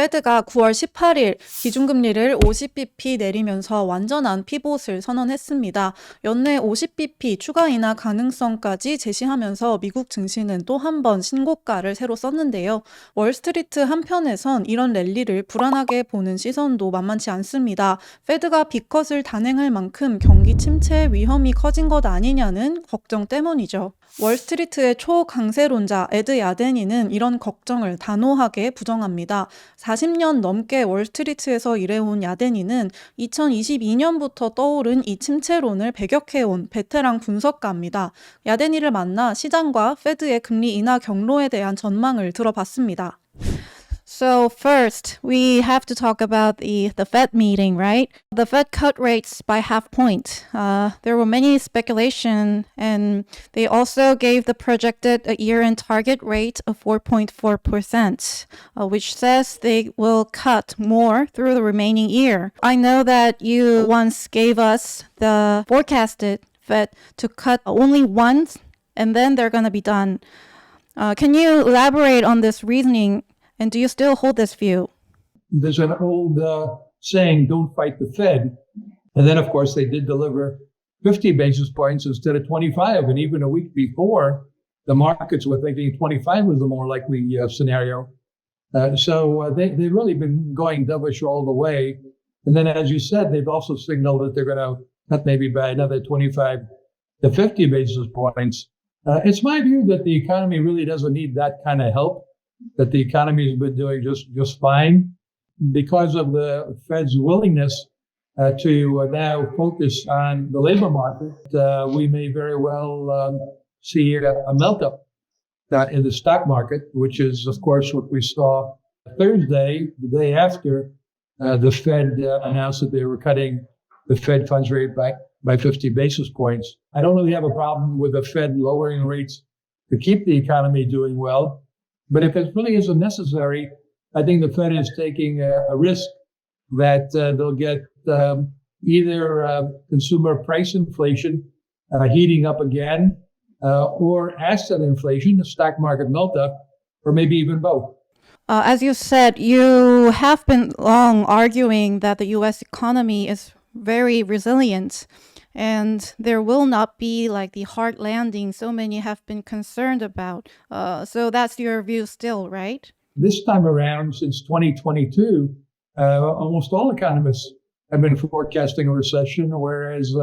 페드가 9월 18일 기준금리를 50bp 내리면서 완전한 피봇을 선언했습니다. 연내 50bp 추가 인하 가능성까지 제시하면서 미국 증시는 또 한 번 신고가를 새로 썼는데요. 월스트리트 한편에선 이런 랠리를 불안하게 보는 시선도 만만치 않습니다. 페드가 빅컷을 단행할 만큼 경기 침체 위험이 커진 것 아니냐는 걱정 때문이죠. 월스트리트의 초강세론자 에드 야데니는 이런 걱정을 단호하게 부정합니다. 40년 넘게 월스트리트에서 일해온 야데니는 2022년부터 떠오른 이 침체론을 배격해온 베테랑 분석가입니다. 야데니를 만나 시장과 페드의 금리 인하 경로에 대한 전망을 들어봤습니다. So first, we have to talk about the Fed meeting, right? The Fed cut rates by half point. There were many speculation, and they also gave the projected year-end target rate of 4.4%, which says they will cut more through the remaining year. I know that you once gave us the forecasted Fed to cut only once, and then they're going to be done. Can you elaborate on this reasoning? And do you still hold this view? There's an old saying, don't fight the Fed. And then, of course, they did deliver 50 basis points instead of 25. And even a week before, the markets were thinking 25 was the more likely scenario. So they've really been going dovish all the way. And then, as you said, they've also signaled that they're going to cut maybe by another 25 to 50 basis points. It's my view that the economy really doesn't need that kind of help, that the economy has been doing just fine. Because of the Fed's willingness to now focus on the labor market, we may very well see a melt-up in the stock market, which is, of course, what we saw Thursday, the day after the Fed announced that they were cutting the Fed funds rate by 50 basis points. I don't really have a problem with the Fed lowering rates to keep the economy doing well. But if it really isn't necessary, I think the Fed is taking a risk that they'll get either consumer price inflation heating up again, or asset inflation, the stock market melt-up, or maybe even both. As you said, you have been long arguing that the U.S. economy is very resilient, and there will not be like the hard landing so many have been concerned about. So that's your view still, right? This time around, since 2022, almost all economists have been forecasting a recession, whereas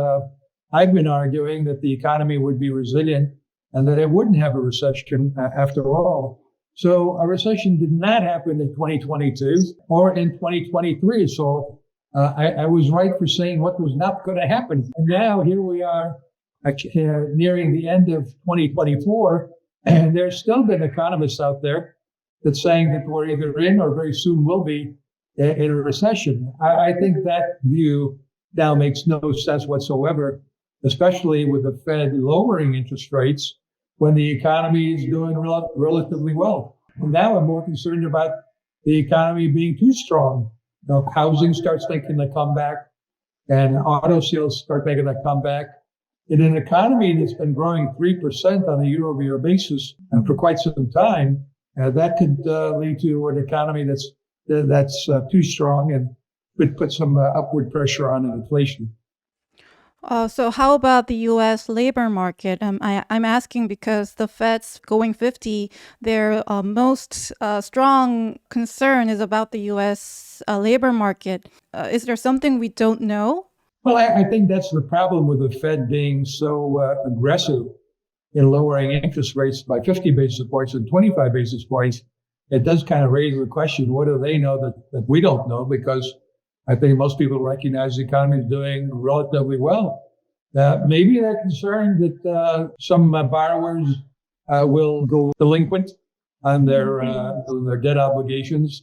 I've been arguing that the economy would be resilient and that it wouldn't have a recession after all. So a recession did not happen in 2022 or in 2023. So I was right for saying what was not going to happen. And now here we are nearing the end of 2024, and there's still been economists out there that's saying that we're either in or very soon will be in a recession. I think that view now makes no sense whatsoever, especially with the Fed lowering interest rates when the economy is doing relatively well. And now I'm more concerned about the economy being too strong. You know, housing starts making a comeback, and auto sales start making a comeback. In an economy that's been growing 3% on a year-over-year basis, and for quite some time, that could lead to an economy that's too strong and could put some upward pressure on inflation. So how about the U.S. labor market? I'm asking because the Fed's going 50, their most strong concern is about the U.S. Labor market. Is there something we don't know? Well, I think that's the problem with the Fed being so aggressive in lowering interest rates by 50 basis points and 25 basis points. It does kind of raise the question, what do they know that we don't know? Because I think most people recognize the economy is doing relatively well. Maybe they're concerned that some borrowers will go delinquent on their debt obligations,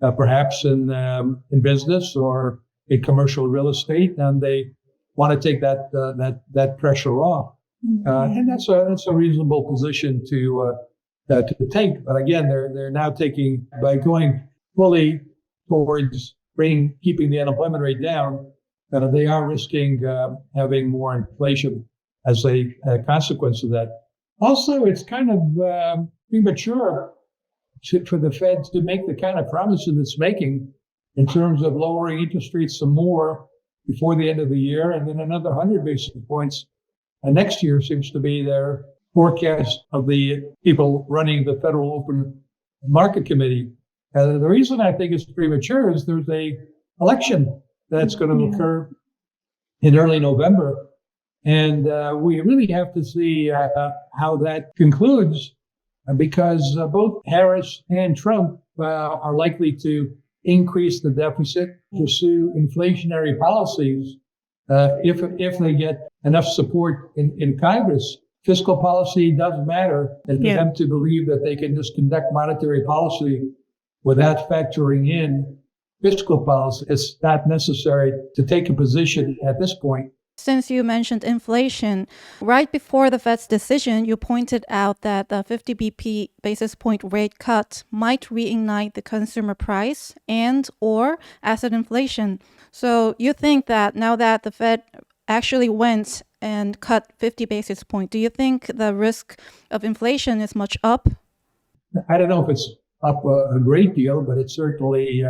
perhaps in business or in commercial real estate, and they want to take that pressure off. And that's a reasonable position to take. But again, they're now taking, by going fully towards keeping the unemployment rate down, they are risking having more inflation as a consequence of that. Also, it's kind of premature for the Fed to make the kind of promises it's making in terms of lowering interest rates some more before the end of the year, and then another 100 basis points next year seems to be their forecast of the people running the Federal Open Market Committee. The reason I think it's premature is there's a election that's going to occur in early November. And we really have to see how that concludes because both Harris and Trump are likely to increase the deficit, pursue inflationary policies if they get enough support in Congress. Fiscal policy doesn't matter, and for them to believe that they can just conduct monetary policy without factoring in fiscal policy, it's not necessary to take a position at this point. Since you mentioned inflation, right before the Fed's decision, you pointed out that the 50 basis point rate cut might reignite the consumer price and or asset inflation. So you think that now that the Fed actually went and cut 50 basis points, do you think the risk of inflation is much up? I don't know if it's up a great deal, but it's certainly,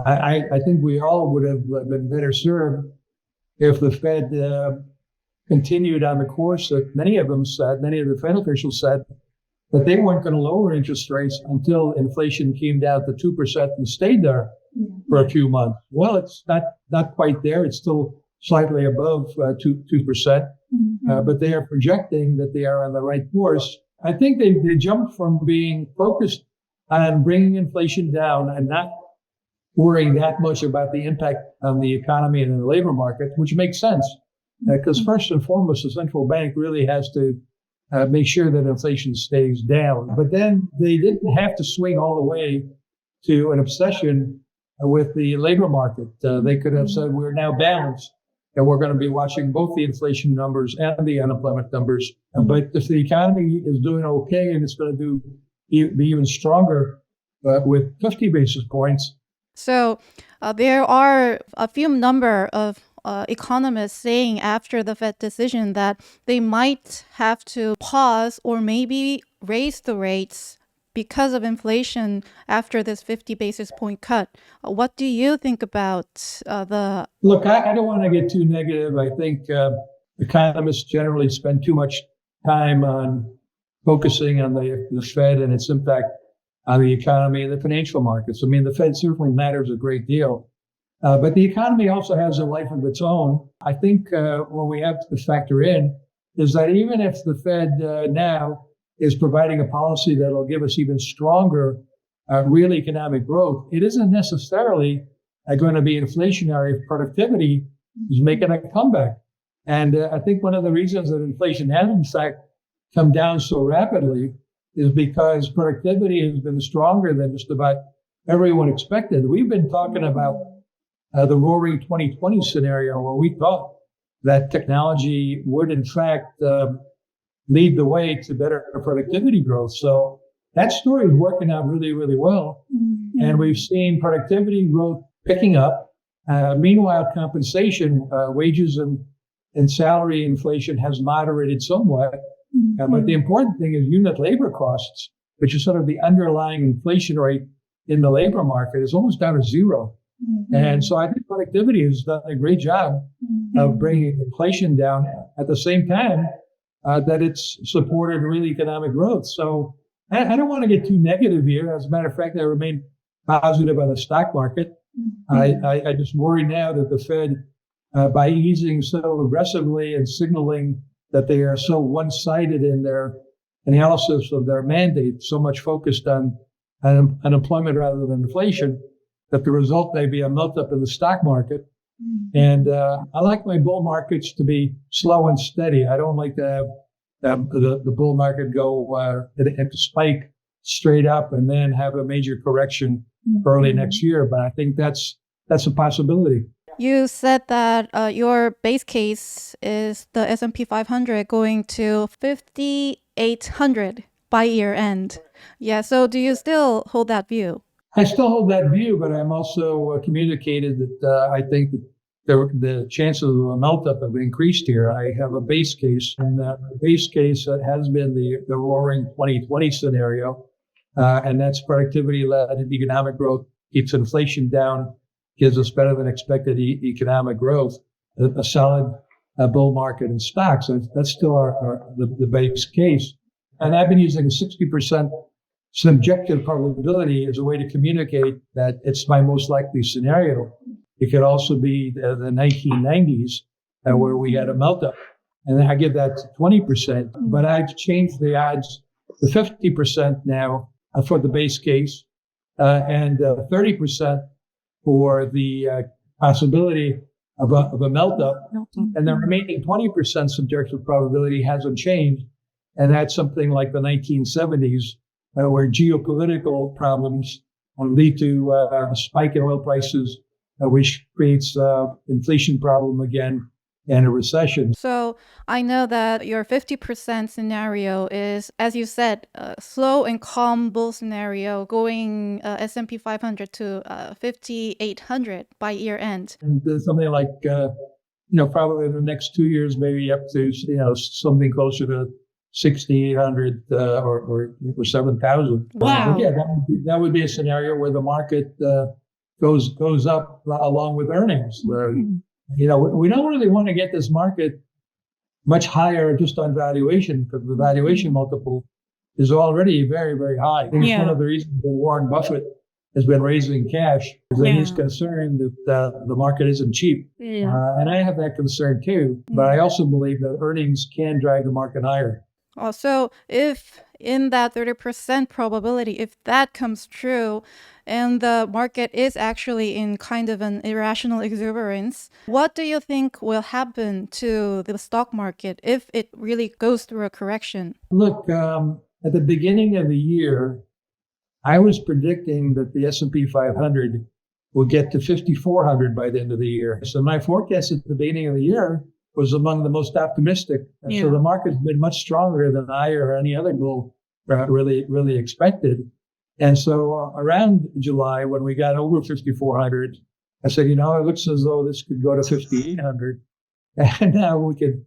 I think we all would have been better served if the Fed continued on the course that many of the Fed officials said, that they weren't going to lower interest rates until inflation came down to 2% and stayed there for a few months. Well, it's not quite there. It's still slightly above 2%, but they are projecting that they are on the right course. I think they jumped from being focused on bringing inflation down and not worrying that much about the impact on the economy and the labor market, which makes sense. Because first and foremost, the central bank really has to make sure that inflation stays down. But then they didn't have to swing all the way to an obsession with the labor market. They could have said, we're now balanced, and we're going to be watching both the inflation numbers and the unemployment numbers. But if the economy is doing okay and it's going to be even stronger with 50 basis points. So there are a few number of economists saying after the Fed decision that they might have to pause or maybe raise the rates because of inflation after this 50 basis point cut. What do you think about the... Look, I don't want to get too negative. I think economists generally spend too much time on focusing on the Fed and its impact on the economy and the financial markets. I mean, the Fed certainly matters a great deal. But the economy also has a life of its own. I think what we have to factor in is that even if the Fed now is providing a policy that will give us even stronger real economic growth, it isn't necessarily going to be inflationary if productivity is making a comeback. And I think one of the reasons that inflation has, in fact, come down so rapidly is because productivity has been stronger than just about everyone expected. We've been talking about the roaring 2020 scenario where we thought that technology would, in fact, lead the way to better productivity growth. So that story is working out really, really well. Mm-hmm. And we've seen productivity growth picking up. Meanwhile, compensation, wages and salary inflation has moderated somewhat. Mm-hmm. But the important thing is unit labor costs, which is sort of the underlying inflation rate in the labor market, is almost down to zero. Mm-hmm. And so I think productivity has done a great job of bringing inflation down at the same time that it's supported real economic growth. So I don't want to get too negative here. As a matter of fact, I remain positive on the stock market. Mm-hmm. I just worry now that the Fed, by easing so aggressively and signaling that they are so one-sided in their analysis of their mandate, so much focused on unemployment rather than inflation, that the result may be a melt-up in the stock market. Mm-hmm. And I like my bull markets to be slow and steady. I don't like to have the bull market go and spike straight up and then have a major correction early next year. But I think that's a possibility. You said that your base case is the S&P 500 going to 5,800 by year end. Yeah, so do you still hold that view? I still hold that view, but I'm also communicated that I think that the chances of a melt-up have increased here. I have a base case, and the base case has been the roaring 2020 scenario. And that's productivity-led economic growth, keeps inflation down, gives us better than expected economic growth, a solid bull market in stocks. So that's still the base case. And I've been using a 60% subjective probability as a way to communicate that it's my most likely scenario. It could also be the 1990s where we had a meltdown. And then I give that to 20%, but I've changed the odds to 50% now for the base case, and 30% for the possibility of a meltdown. And the remaining 20% subjective probability hasn't changed. And that's something like the 1970s, where geopolitical problems lead to a spike in oil prices, which creates inflation problem again and a recession. So I know that your 50% scenario is, as you said, a slow and calm bull scenario going S&P 500 to 5,800 by year end. And something like, probably in the next 2 years, maybe up to, something closer to 6,800 or 7,000. Wow. Yeah, that would be a scenario where the market goes up along with earnings. We don't really want to get this market much higher just on valuation, because the valuation multiple is already very, very high. I think it's one of the reasons that Warren Buffett has been raising cash, is that he's concerned that the market isn't cheap. And I have that concern too, but I also believe that earnings can drive the market higher. Also, if in that 30% probability, if that comes true and the market is actually in kind of an irrational exuberance, what do you think will happen to the stock market if it really goes through a correction? Look, at the beginning of the year, I was predicting that the S&P 500 will get to 5,400 by the end of the year. So my forecast at the beginning of the year was among the most optimistic. So the market's been much stronger than I or any other bull really expected. And so around July, when we got over 5,400, I said, it looks as though this could go to 5,800. And now we could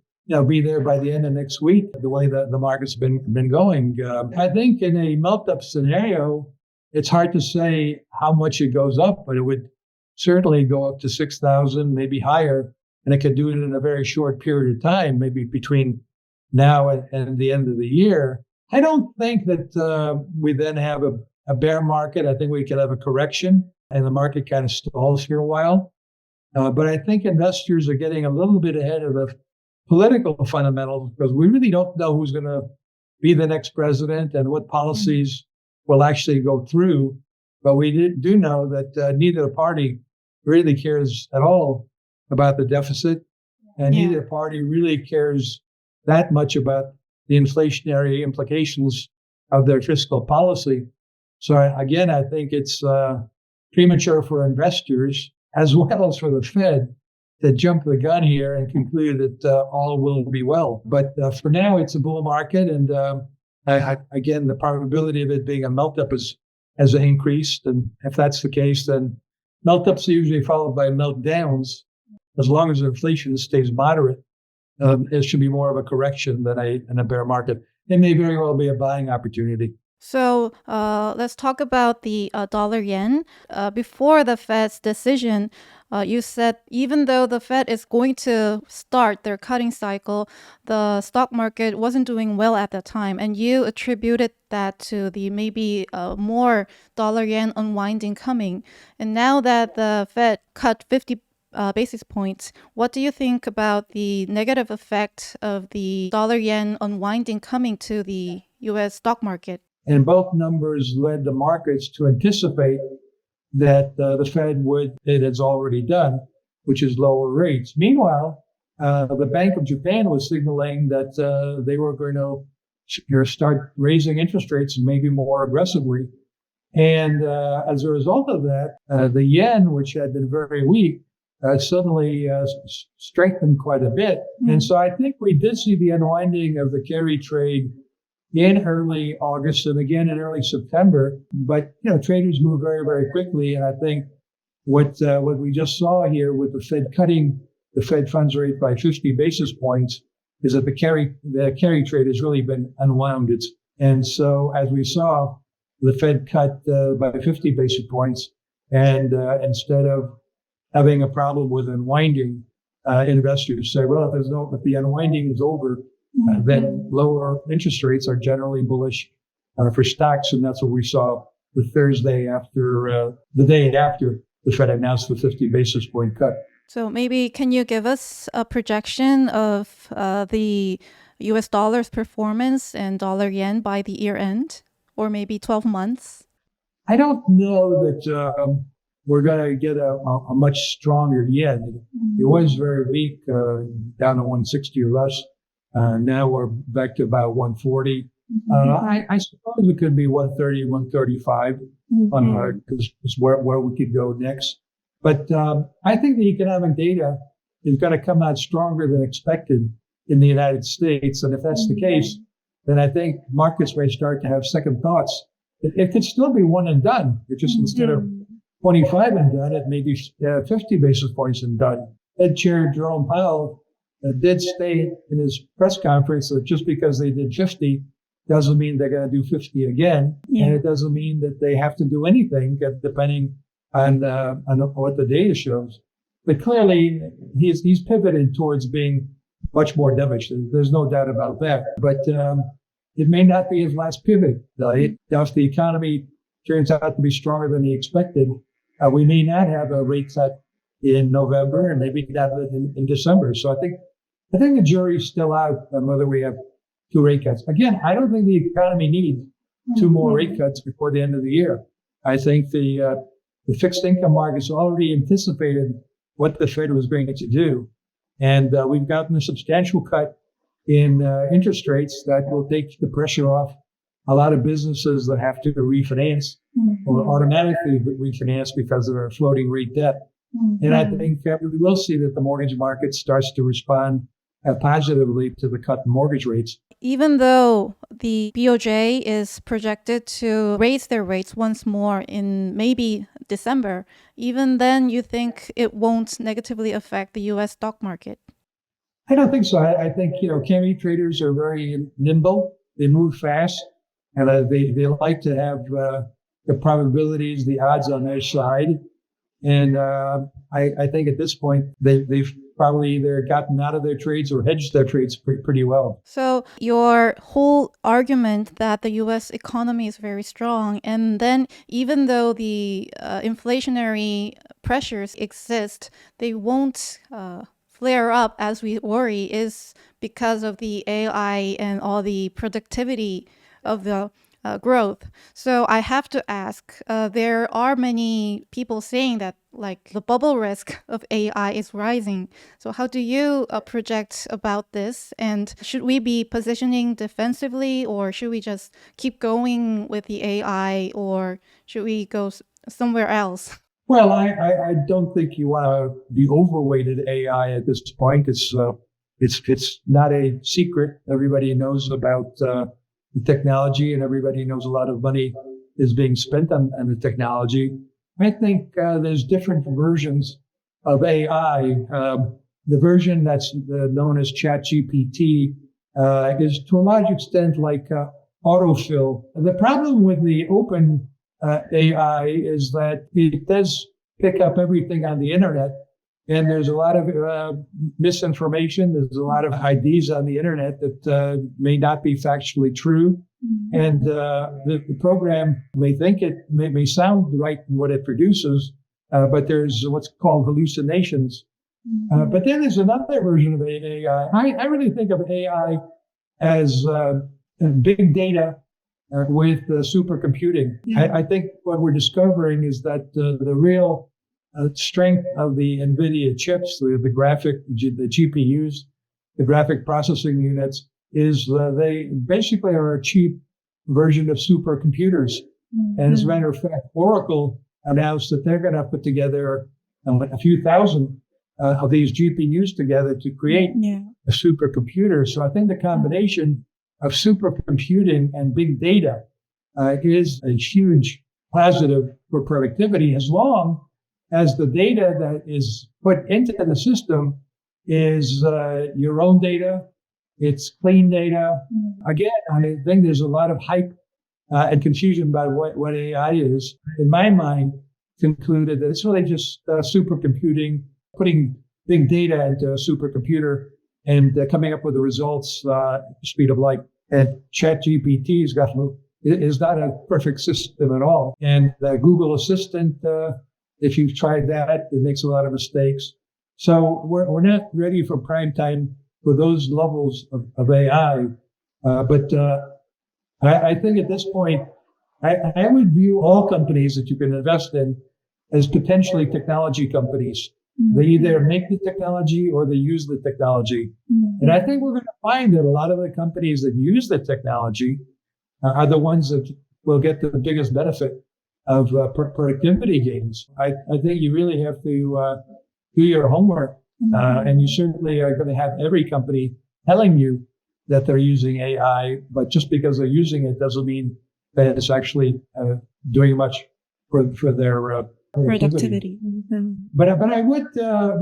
be there by the end of next week, the way that the market's been going. I think in a melt-up scenario, it's hard to say how much it goes up, but it would certainly go up to 6,000, maybe higher. And it could do it in a very short period of time, maybe between now and the end of the year. I don't think that we then have a bear market. I think we could have a correction and the market kind of stalls for a while. But I think investors are getting a little bit ahead of the political fundamentals, because we really don't know who's going to be the next president and what policies will actually go through. But we do know that neither party really cares at all about the deficit, and neither party really cares that much about the inflationary implications of their fiscal policy. So again, I think it's premature for investors as well as for the Fed to jump the gun here and conclude that all will be well. But for now, it's a bull market, and again, the probability of it being a melt-up has increased. And if that's the case, then melt-ups are usually followed by meltdowns. As long as inflation stays moderate, it should be more of a correction than a bear market. It may very well be a buying opportunity. So let's talk about the dollar yen. Before the Fed's decision, you said even though the Fed is going to start their cutting cycle, the stock market wasn't doing well at that time. And you attributed that to the maybe more dollar yen unwinding coming. And now that the Fed cut 50 basis points, what do you think about the negative effect of the dollar yen unwinding coming to the U.S. stock market? And both numbers led the markets to anticipate that the Fed it has already done, which is lower rates. Meanwhile, the Bank of Japan was signaling that they were going to start raising interest rates maybe more aggressively. And as a result of that, the yen, which had been very weak, suddenly strengthened quite a bit. And so I think we did see the unwinding of the carry trade in early August and again in early September. But, traders move very, very quickly. And I think what we just saw here with the Fed cutting the Fed funds rate by 50 basis points is that the carry trade has really been unwound. And so as we saw, the Fed cut by 50 basis points, and instead of having a problem with unwinding, investors say, well, if the unwinding is over, then lower interest rates are generally bullish for stocks, and that's what we saw the Thursday after the day after the Fed announced the 50 basis point cut. So maybe can you give us a projection of the US dollar's performance and dollar yen by the year end, or maybe 12 months? I don't know that we're going to get a much stronger yen. It was very weak, down to 160 or less. Now we're back to about 140. I suppose it could be 130, 135 is where we could go next. But I think the economic data is going to come out stronger than expected in the United States. And if that's the case, then I think markets may start to have second thoughts. It could still be one and done. It's just instead of 25 and done, it may be 50 basis points and done. Fed Chair Jerome Powell did state in his press conference that just because they did 50 doesn't mean they're going to do 50 again. Yeah. And it doesn't mean that they have to do anything depending on what the data shows. But clearly, he's pivoted towards being much more dovish. There's no doubt about that. But it may not be his last pivot. If the economy turns out to be stronger than he expected, we may not have a rate cut in November and maybe not in December. So I think the jury's still out on whether we have 2 rate cuts. Again, I don't think the economy needs 2 more rate cuts before the end of the year. I think the fixed income market's already anticipated what the Fed was going to do. And we've gotten a substantial cut in interest rates that will take the pressure off a lot of businesses that have to refinance or automatically refinance because of their floating rate debt. And I think we will see that the mortgage market starts to respond positively to the cut in mortgage rates. Even though the BOJ is projected to raise their rates once more in maybe December, even then you think it won't negatively affect the U.S. stock market? I don't think so. I think, commodity traders are very nimble. They move fast, and they like to have the probabilities, the odds on their side. And I think at this point, they've probably either gotten out of their trades or hedged their trades pretty well. So your whole argument that the U.S. economy is very strong, and then even though the inflationary pressures exist, they won't flare up as we worry, is because of the AI and all the productivity of the growth. So I have to ask, there are many people saying that like the bubble risk of AI is rising. So how do you project about this? And should we be positioning defensively, or should we just keep going with the AI, or should we go somewhere else? Well, I don't think you want to be overweighted AI at this point. It's not a secret. Everybody knows about the technology, and everybody knows a lot of money is being spent on the technology. I think there's different versions of AI. The version that's known as ChatGPT is to a large extent like autofill. The problem with the open AI is that it does pick up everything on the internet, and there's a lot of misinformation. There's a lot of ideas on the internet that may not be factually true. And the program may think it may sound right in what it produces, but there's what's called hallucinations. But then there's another version of AI. I really think of AI as big data with supercomputing. I think what we're discovering is that the real strength of the NVIDIA chips, the GPUs, the graphic processing units, is they basically are a cheap version of supercomputers. And as a matter of fact, Oracle announced that they're going to put together a few thousand of these GPUs together to create a supercomputer. So I think the combination of supercomputing and big data is a huge positive for productivity, as long as the data that is put into the system is your own data. It's clean data. Again, I think there's a lot of hype and confusion about what AI is, in my mind, concluded that it's really just supercomputing, putting big data into a supercomputer and coming up with the results at the speed of light. And ChatGPT is not a perfect system at all. And the Google Assistant, if you've tried that, it makes a lot of mistakes. So we're not ready for prime time for those levels of AI. But I think at this point, I would view all companies that you can invest in as potentially technology companies. They either make the technology or they use the technology. And I think we're going to find that a lot of the companies that use the technology are the ones that will get the biggest benefit of productivity gains. I think you really have to do your homework. And you certainly are going to have every company telling you that they're using AI, but just because they're using it doesn't mean that it's actually doing much for their productivity. But I would,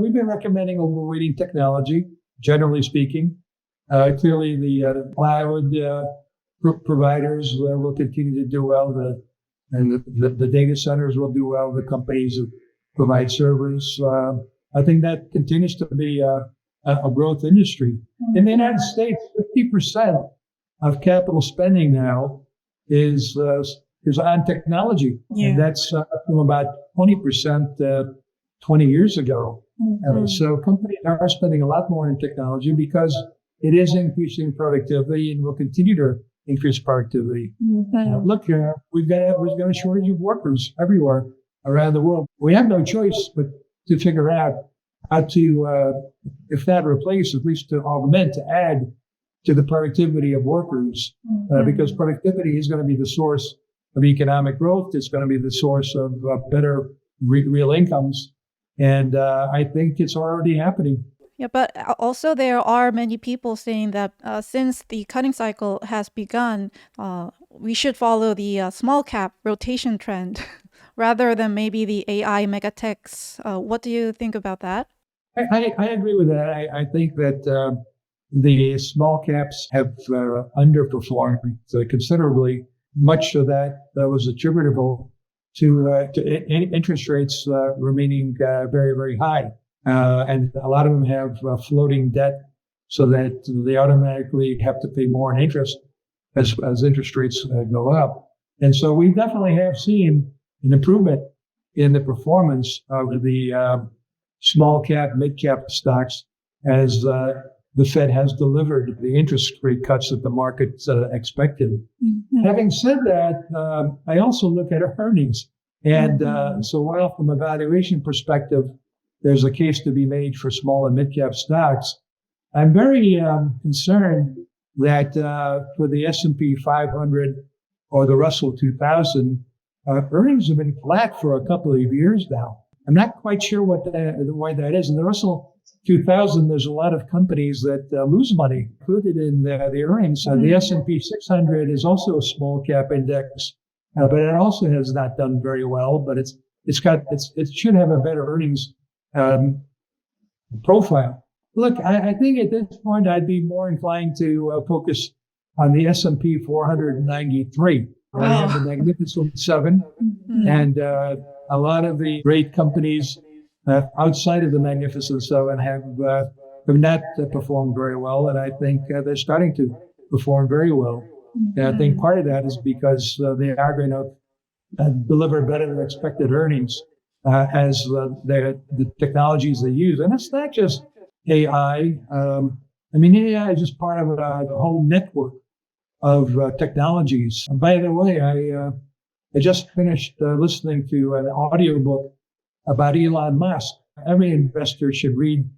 we've been recommending overweighting technology, generally speaking. Clearly the cloud providers will continue to do well. The data centers will do well. The companies who provide servers. I think that continues to be a growth industry. In the United States, 50% of capital spending now is on technology. Yeah. And that's from about 20% 20 years ago. So companies are spending a lot more in technology because it is increasing productivity and will continue to increase productivity. Look, we've got a shortage of workers everywhere around the world. We have no choice but to figure out how to, if not replace, at least to augment, to add to the productivity of workers, because productivity is going to be the source of economic growth. It's going to be the source of better real incomes. And I think it's already happening. Yeah, but also there are many people saying that since the cutting cycle has begun, we should follow the small cap rotation trend rather than maybe the AI megatechs. What do you think about that? I agree with that. I think that the small caps have underperformed considerably. Much of that was attributable to interest rates remaining very, very high. And a lot of them have floating debt so that they automatically have to pay more in interest as interest rates go up. And so we definitely have seen an improvement in the performance of the small cap, mid cap stocks as the Fed has delivered the interest rate cuts that the market expected. Having said that, I also look at earnings. And so while from a valuation perspective, there's a case to be made for small and mid-cap stocks, I'm very concerned that for the S&P 500 or the Russell 2000, earnings have been flat for a couple of years now. I'm not quite sure why that is. In the Russell 2000, there's a lot of companies that lose money included in the earnings. The S&P 600 is also a small cap index, but it also has not done very well. But it should have a better earnings profile. Look, I think at this point I'd be more inclined to focus on the S&P 493. I have the Magnificent Seven, and a lot of the great companies outside of the Magnificent Seven have not performed very well, and I think they're starting to perform very well. And I think part of that is because they are going to deliver better than expected earnings as the technologies they use. And it's not just AI. AI is just part of a whole network of technologies. And by the way, I just finished listening to an audiobook about Elon Musk. Every investor should read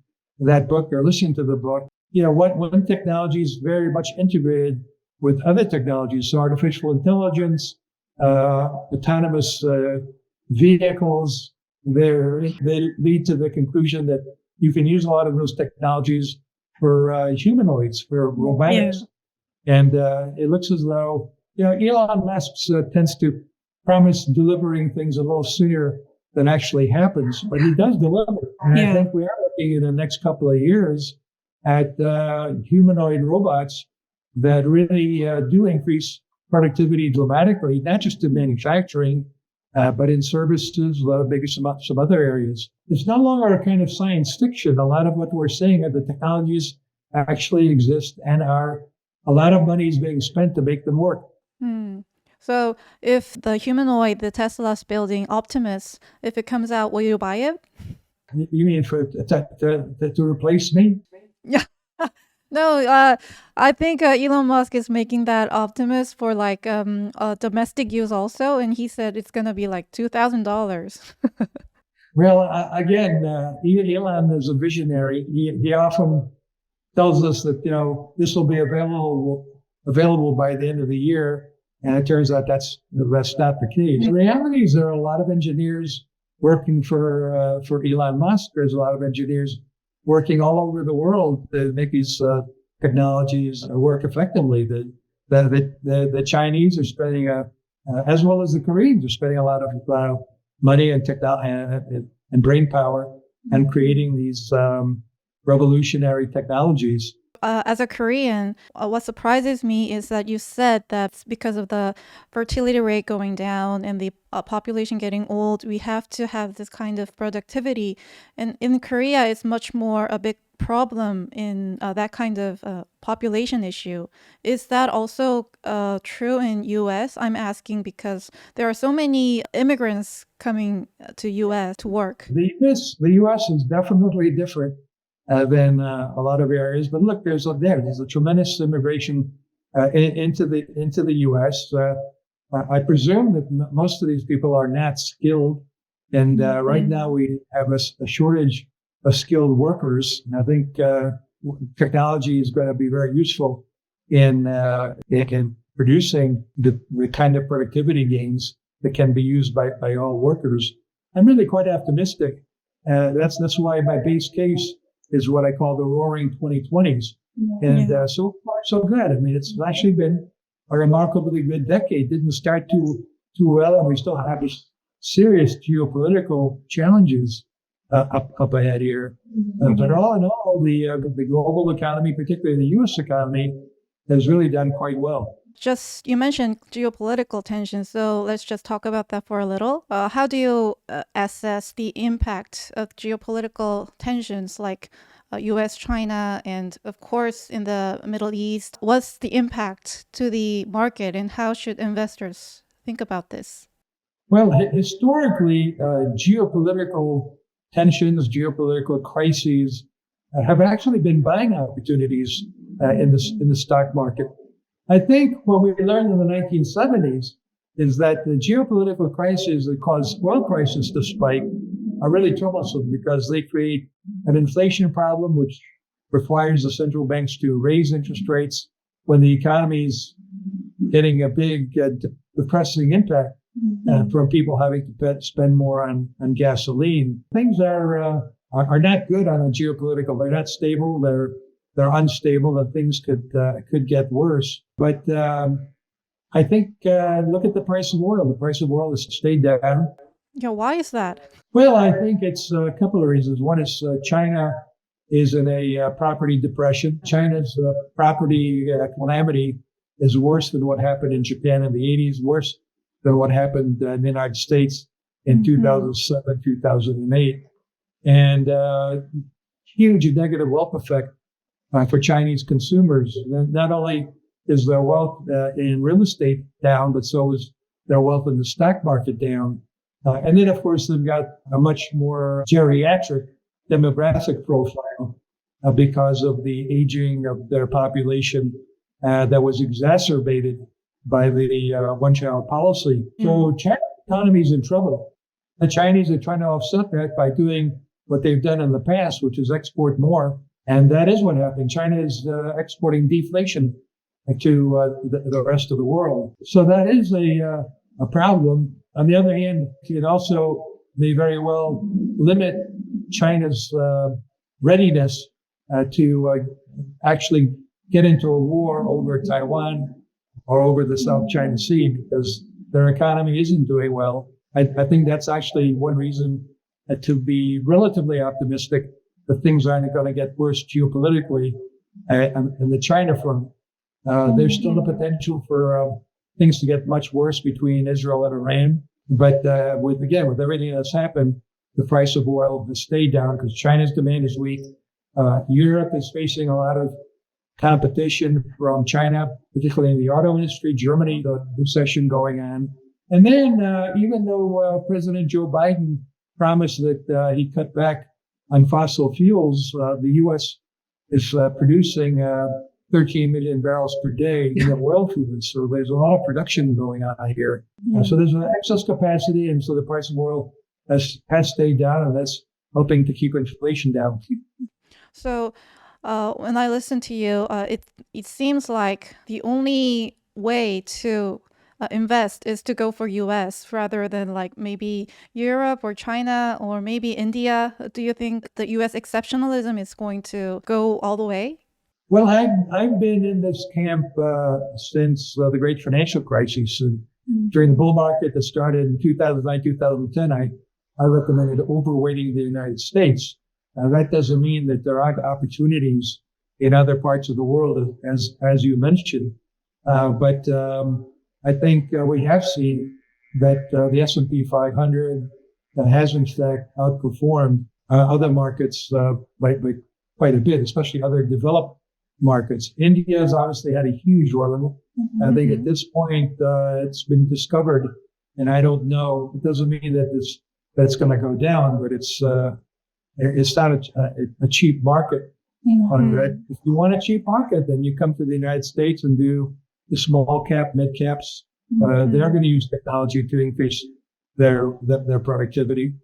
that book or listen to the book. One technology is very much integrated with other technologies. So artificial intelligence, autonomous vehicles, they lead to the conclusion that you can use a lot of those technologies for humanoids, for robotics. Yeah. And it looks as though, Elon Musk tends to promise delivering things a little sooner than actually happens, but he does deliver. And I think we are looking in the next couple of years at humanoid robots that really do increase productivity dramatically, not just in manufacturing, but in services, maybe some other areas. It's no longer a kind of science fiction. A lot of what we're saying are the technologies actually exist and a lot of money is being spent to make them work. So if the humanoid, the Tesla's building, Optimus, if it comes out, will you buy it? You mean to replace me? Yeah. No, I think Elon Musk is making that Optimus for like domestic use also, and he said it's gonna be like $2,000. Well, again, Elon is a visionary. He often tells us that this will be available by the end of the year, and it turns out that's not the case. The reality is there are a lot of engineers working for Elon Musk. There's a lot of engineers working all over the world to make these technologies work effectively. The Chinese are spending, as well as the Koreans, are spending a lot of money and technology and brain power and creating these revolutionary technologies. As a Korean, what surprises me is that you said that because of the fertility rate going down and the population getting old, we have to have this kind of productivity. And in Korea, it's much more a big problem in that kind of population issue. Is that also true in U.S.? I'm asking because there are so many immigrants coming to U.S. to work. The U.S. is definitely different than a lot of areas. But look, there's a tremendous immigration into the U.S. I presume that most of these people are not skilled, and right now we have a shortage of skilled workers. And I think technology is going to be very useful in producing the kind of productivity gains that can be used by all workers. I'm really quite optimistic. That's why my base case is what I call the roaring 2020s. And so far, so good. I mean, it's actually been a remarkably good decade. Didn't start too well, and we still have these serious geopolitical challenges up ahead here. But all in all, the global economy, particularly the U.S. economy, has really done quite well. Just, you mentioned geopolitical tensions, so let's just talk about that for a little. How do you assess the impact of geopolitical tensions like US, China, and of course in the Middle East? What's the impact to the market and how should investors think about this? Well, historically, geopolitical tensions, geopolitical crises have actually been buying opportunities in the stock market. I think what we learned in the 1970s is that the geopolitical crises that cause oil prices to spike are really troublesome because they create an inflation problem, which requires the central banks to raise interest rates when the economy is getting a big depressing impact from people having to spend more on gasoline. Things are not good on a geopolitical. They're not stable. They're unstable, and things could get worse. But I think look at the price of oil. The price of oil has stayed down. Yeah, why is that? Well, I think it's a couple of reasons. One is China is in a property depression. China's property calamity is worse than what happened in Japan in the 80s, worse than what happened in the United States in 2007, 2008. And huge negative wealth effect for Chinese consumers. Not only is their wealth in real estate down, but so is their wealth in the stock market down. And then, of course, they've got a much more geriatric demographic profile because of the aging of their population that was exacerbated by the one-child policy. So China's economy is in trouble. The Chinese are trying to offset that by doing what they've done in the past, which is export more. And that is what happened. China is exporting deflation to the rest of the world. So that is a problem. On the other hand, it also may very well limit China's readiness to actually get into a war over Taiwan or over the South China Sea because their economy isn't doing well. I think that's actually one reason to be relatively optimistic that things aren't going to get worse geopolitically. And the China front, there's still the potential for things to get much worse between Israel and Iran. But with everything that's happened, the price of oil has stayed down because China's demand is weak. Europe is facing a lot of competition from China, particularly in the auto industry. Germany, the recession going on. And then even though President Joe Biden promised that he cut back on fossil fuels, the U.S. is producing 13 million barrels per day in oil fields. So there's a lot of production going on here. So there's an excess capacity, and so the price of oil has stayed down, and that's helping to keep inflation down. So when I listen to you, it seems like the only way to invest is to go for US rather than like maybe Europe or China or maybe India. Do you think the US exceptionalism is going to go all the way? Well, I've been in this camp since the great financial crisis. And during the bull market that started in 2009, 2010, I recommended overweighting the United States. That doesn't mean that there aren't opportunities in other parts of the world, as you mentioned. But I think we have seen that the S&P 500 has in fact outperformed other markets by quite a bit, especially other developed markets. India has obviously had a huge run. I think at this point it's been discovered, and I don't know. It doesn't mean that it's going to go down, but it's not a cheap market. If you want a cheap market, then you come to the United States and do the small cap, mid caps. They're going to use technology to increase their productivity.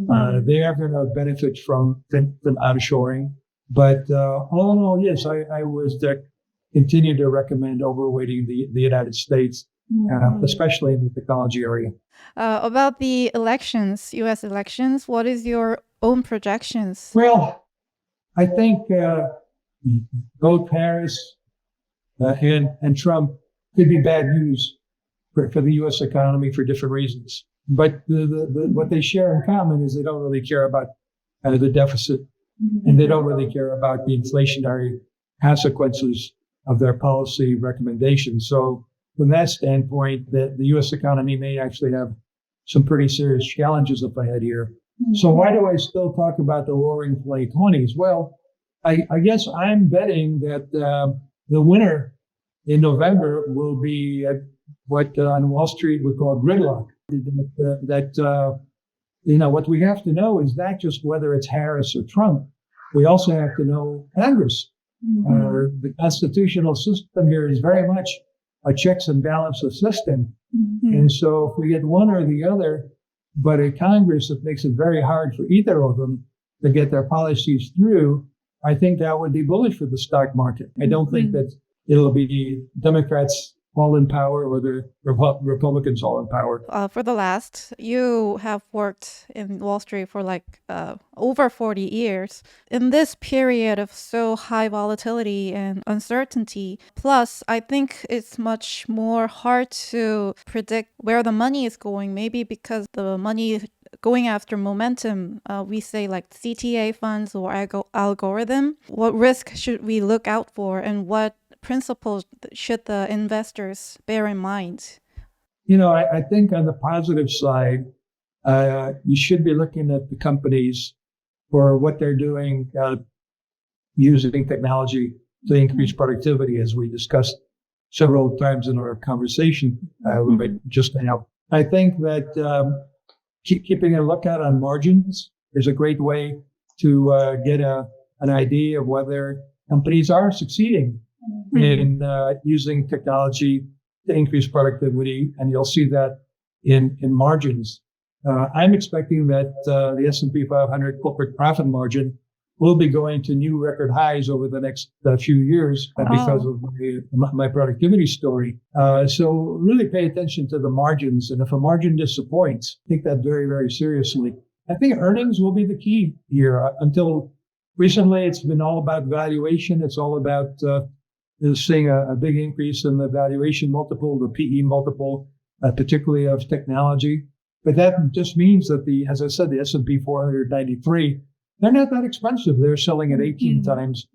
They are going to benefit from onshoring. But all in all, yes, I would continue to recommend overweighting the United States, especially in the technology area. About the elections, U.S. elections, what is your own projections? Well, I think both Harris and Trump could be bad news for the U.S. economy for different reasons. But what they share in common is they don't really care about the deficit, and they don't really care about the inflationary consequences of their policy recommendations. So from that standpoint, the U.S. economy may actually have some pretty serious challenges up ahead here. So why do I still talk about the roaring 2020s? Well, I guess I'm betting that the winner in November will be what on Wall Street we call gridlock. What we have to know is not just whether it's Harris or Trump. We also have to know Congress. The constitutional system here is very much a checks and balances system. And so if we get one or the other, but a Congress that makes it very hard for either of them to get their policies through, I think that would be bullish for the stock market. I don't think that it'll be Democrats all in power or the Republicans all in power. For the last, you have worked in Wall Street for like over 40 years. In this period of so high volatility and uncertainty, plus I think it's much more hard to predict where the money is going, maybe because the money going after momentum, we say like CTA funds or algorithm. What risk should we look out for, and what principles should the investors bear in mind? I think on the positive side, you should be looking at the companies for what they're doing using technology to increase productivity, as we discussed several times in our conversation just now. I think that keeping a lookout on margins is a great way to get an idea of whether companies are succeeding in using technology to increase productivity, and you'll see that in margins. I'm expecting that the S&P 500 corporate profit margin will be going to new record highs over the next few years because of my productivity story. So really pay attention to the margins, and if a margin disappoints, take that very, very seriously. I think earnings will be the key here. Until recently, it's been all about valuation. It's all about seeing a big increase in the valuation multiple, the PE multiple, particularly of technology. But that just means that as I said, the S&P 493, they're not that expensive. They're selling at 18 times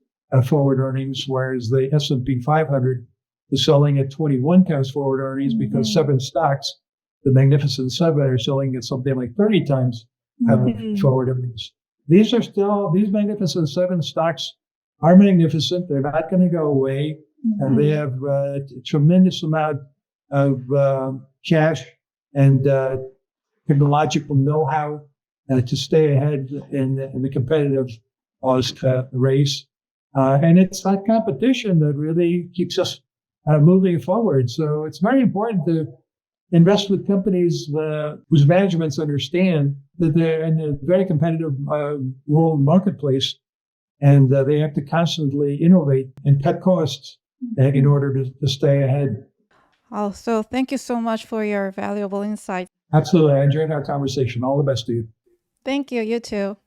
forward earnings, whereas the S&P 500 is selling at 21 times forward earnings because 7 stocks, the Magnificent Seven, are selling at something like 30 times forward earnings. These Magnificent Seven stocks are magnificent. They're not going to go away. And they have a tremendous amount of cash and technological know-how to stay ahead in the competitive race. And it's that competition that really keeps us moving forward. So it's very important to invest with companies whose managements understand that they're in a very competitive world marketplace, and they have to constantly innovate and cut costs in order to stay ahead. Oh, so thank you so much for your valuable insight. Absolutely. I enjoyed our conversation. All the best to you. Thank you. You too.